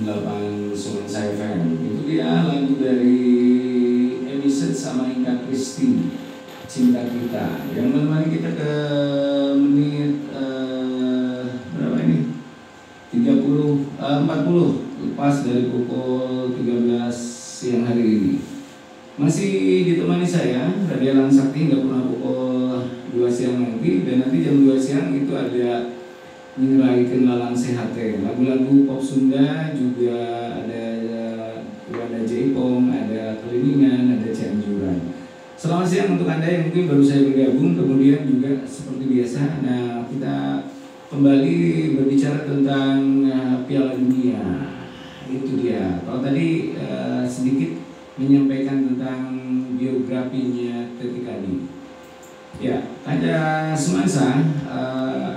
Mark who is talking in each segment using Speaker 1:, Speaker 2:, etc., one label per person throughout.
Speaker 1: lapangan Sungai Saya Fan. Itu dia lagu dari Emission sama Ika Kristi, Cinta Kita. Yang menemani kita ke menit berapa ini? 40 lepas dari pukul 13 siang hari ini. Masih ditemani saya Radialan Sakti hingga pernah pukul 2 siang nanti, dan nanti jam 2 siang itu ada Nyingraikan Lalang Sehat, lagu-lagu pop Sunda, juga ada Jaipong, ada Keliningan, ada Cianjuran. Selamat siang untuk Anda yang mungkin baru saya bergabung. Kemudian juga seperti biasa, nah kita kembali berbicara tentang Piala Dunia. Itu dia. Kalau tadi sedikit menyampaikan tentang biografinya ketika ini. Ya, ada semansa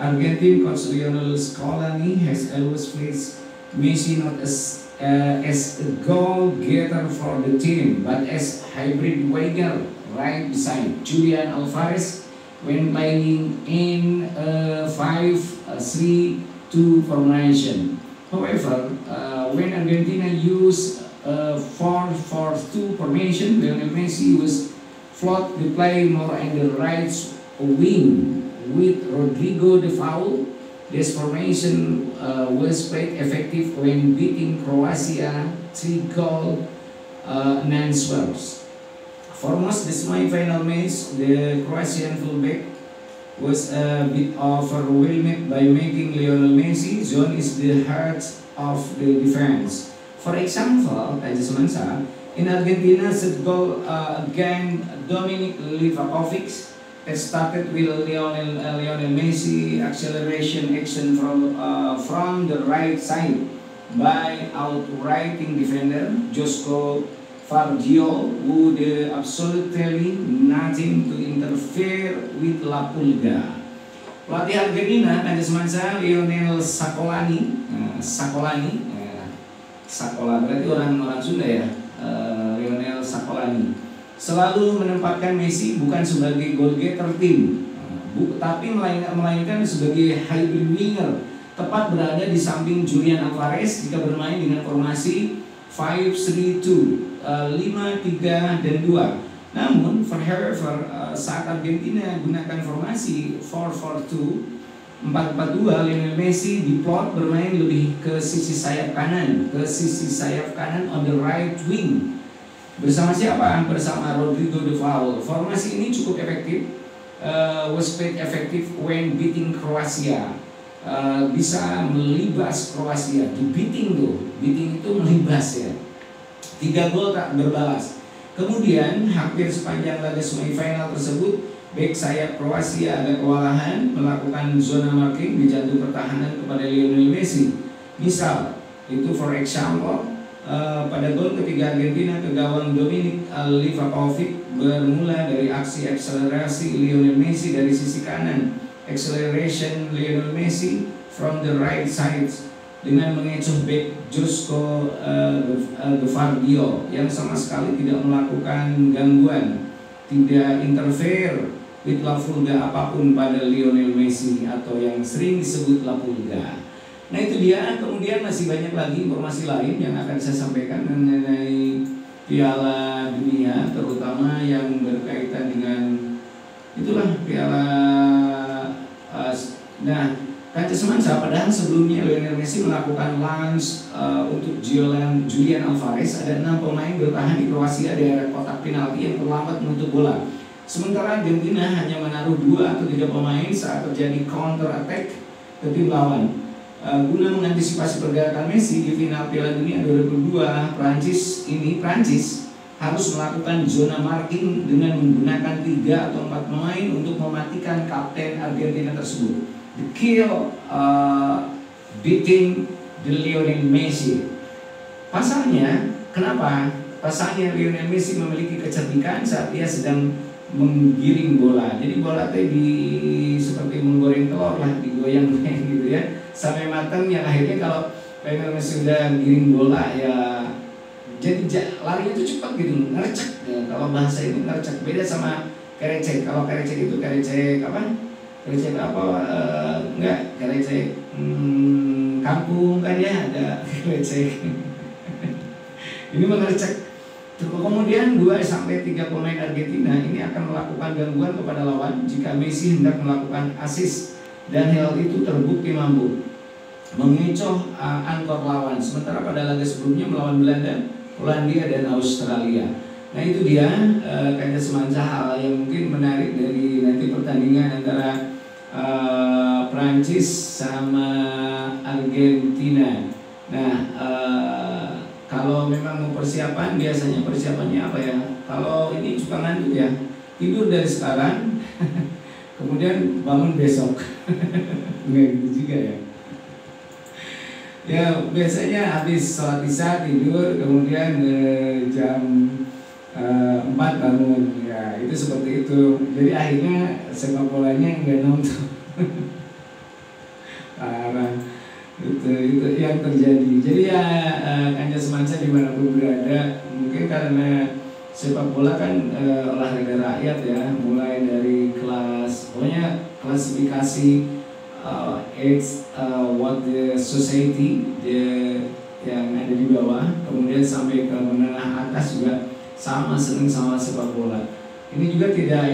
Speaker 1: Argentine coach Lionel Scaloni has always placed Messi not as a goal getter for the team, but as hybrid winger right beside Julian Alvarez when playing in a 5-3-2 formation. However, when Argentina used a 4-4-2 formation, Lionel Messi was float the play more on the right wing with Rodrigo de Paul. This formation was played effective when beating Croatia 3-goal non-swerves. For most the semi-final match, the Croatian fullback was a bit overwhelmed by making Lionel Messi zone is the heart of the defense. For example, in Argentina, set goal against Dominik Livakovic. It started with Lionel Messi acceleration action from the right side by outrighting defender Josko Vardio, who did absolutely nothing to interfere with La Pulga. Pelatih Argentina, Lionel Scolani, Sakola berarti orang Sunda ya. Lionel Scolani selalu menempatkan Messi bukan sebagai goal getter tim, tapi melainkan sebagai hybrid winger, tepat berada di samping Julian Alvarez jika bermain dengan formasi 5-3-2, 5-3 dan 2. Namun, saat Argentina gunakan formasi 4-4-2, 4-4-2, Lionel Messi diplot bermain lebih ke sisi sayap kanan, on the right wing. Bersama siapa? Bersama Rodrigo de Paul. Formasi ini cukup efektif, was played effective when beating Croatia. Bisa melibas Kroasia, beating itu melibas ya. 3 gol tak berbalas. Kemudian hampir sepanjang laga semifinal tersebut, bek sayap Kroasia agak kewalahan melakukan zona marking di jantung pertahanan kepada Lionel Messi. Misal, itu for example, pada gol ketiga Argentina ke gawang Dominik Livakovic bermula dari aksi akselerasi Lionel Messi dari sisi kanan. Acceleration Lionel Messi from the right side dengan mengecoh back Josko Vardio yang sama sekali tidak melakukan gangguan, tidak interfere with La Pulga apapun pada Lionel Messi atau yang sering disebut La Pulga. Nah itu dia. Kemudian masih banyak lagi informasi lain yang akan saya sampaikan mengenai Piala Dunia, terutama yang berkaitan dengan itulah Piala. Nah, kaca semansa padahal sebelumnya Lionel Messi melakukan launch untuk Julian Alvarez. Ada 6 pemain bertahan di Kroasia di area kotak penalti yang terlambat menutup bola. Sementara Argentina hanya menaruh 2 atau 3 pemain saat terjadi counter attack ke tim lawan. Guna mengantisipasi pergerakan Messi di final Piala Dunia 2002, Prancis harus melakukan zona marking dengan menggunakan 3 atau 4 pemain untuk mematikan kapten Argentina tersebut. The kill beating the Lionel Messi. Pasalnya, kenapa? Pasalnya Lionel Messi memiliki kecerdikan saat dia sedang menggiring bola. Jadi bola itu seperti menggoreng telur lah, digoyang-goyang gitu ya, sampai matang, yang akhirnya kalau Lionel Messi udah giring bola ya jadi larinya itu cepat gitu, ngercek ya, kalau bahasa itu ngercek. Beda sama kerecek. Kalau kerecek itu kerecek apa? Kerecek apa? Enggak, kerecek kampung kan ya, ada lecek. Ini mengercek. Kemudian 2-3 pemain Argentina ini akan melakukan gangguan kepada lawan jika Messi hendak melakukan assist, dan hal itu terbukti mampu mengecoh angkor lawan. Sementara pada laga sebelumnya melawan Belanda, Polandia dan Australia. Nah itu dia kayak semacam hal yang mungkin menarik dari nanti pertandingan antara Prancis sama Argentina. Nah kalau memang mau persiapan, biasanya persiapannya apa ya? Kalau ini suka ngantuk ya, tidur dari sekarang, kemudian bangun besok. Enggak gitu juga ya. Ya biasanya habis sholat isya tidur, kemudian jam 4 bangun. Ya itu seperti itu. Jadi akhirnya sepak bolanya nggak nonton. Parah. Itu yang terjadi. Jadi ya Kanja Semansa dimanapun berada, mungkin karena sepak bola kan olahraga rakyat ya, mulai dari pokoknya klasifikasi what the society yang ada di bawah, kemudian sampai ke menengah atas juga sama seneng sama sepak bola. Ini juga tidak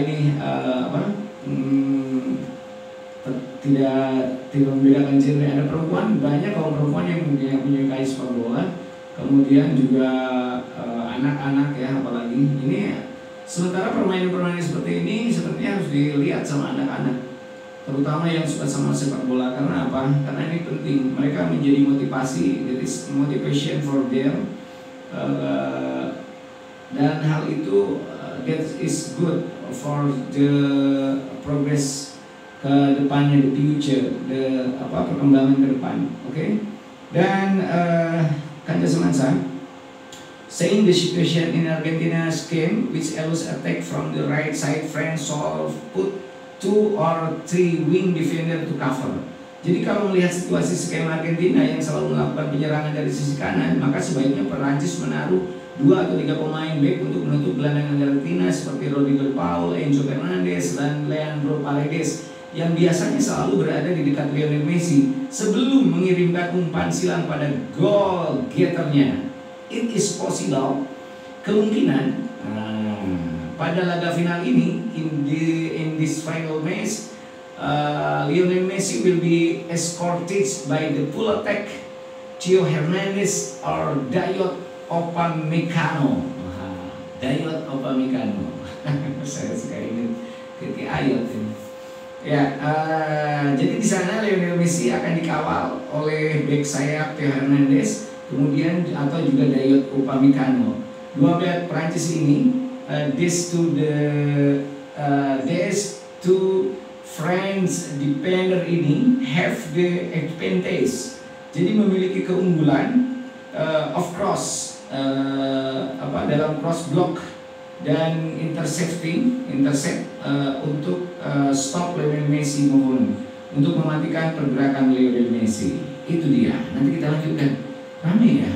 Speaker 1: tidak membedakan genre. Ada perempuan, banyak kaum perempuan yang menyukai sepak bola, kemudian juga anak-anak ya, apalagi ini. Sementara permainan-permainan seperti ini sebenarnya harus dilihat sama anak-anak, terutama yang suka sama sepak bola. Karena apa? Karena ini penting, mereka menjadi motivasi, that is motivation for them, dan hal itu that is good for the progress ke depannya, the future, perkembangan ke depan, oke? Dan Kanja Semansa saying the situation in Argentina's game, which allows attack from the right side, France should put 2 or 3 wing defender to cover. Jadi kalau melihat situasi skema Argentina yang selalu melakukan penyerangan dari sisi kanan, maka sebaiknya Perancis menaruh 2 atau 3 pemain back untuk menutup gelandang Argentina seperti Rodrigo Paul, Enzo Fernandez, dan Leandro Paredes yang biasanya selalu berada di dekat Lionel Messi sebelum mengirimkan umpan silang pada goal getternya. It is possible, kemungkinan pada laga final ini, in this final match, Lionel Messi will be escorted by the full attack Theo Hernandez or Dayot Upamecano. Dayot Upamecano. Saya suka ingat ketika ayat ini. Ya, jadi di sana Lionel Messi akan dikawal oleh bek sayap Theo Hernandez, kemudian atau juga Dayot Upamecano. Dua bek Prancis ini, these two French defender ini have the advantage. Jadi memiliki keunggulan of cross, dalam cross block dan intercept untuk stop Lionel Messi maupun untuk mematikan pergerakan Lionel Messi. Itu dia. Nanti kita lanjutkan. Rame ya.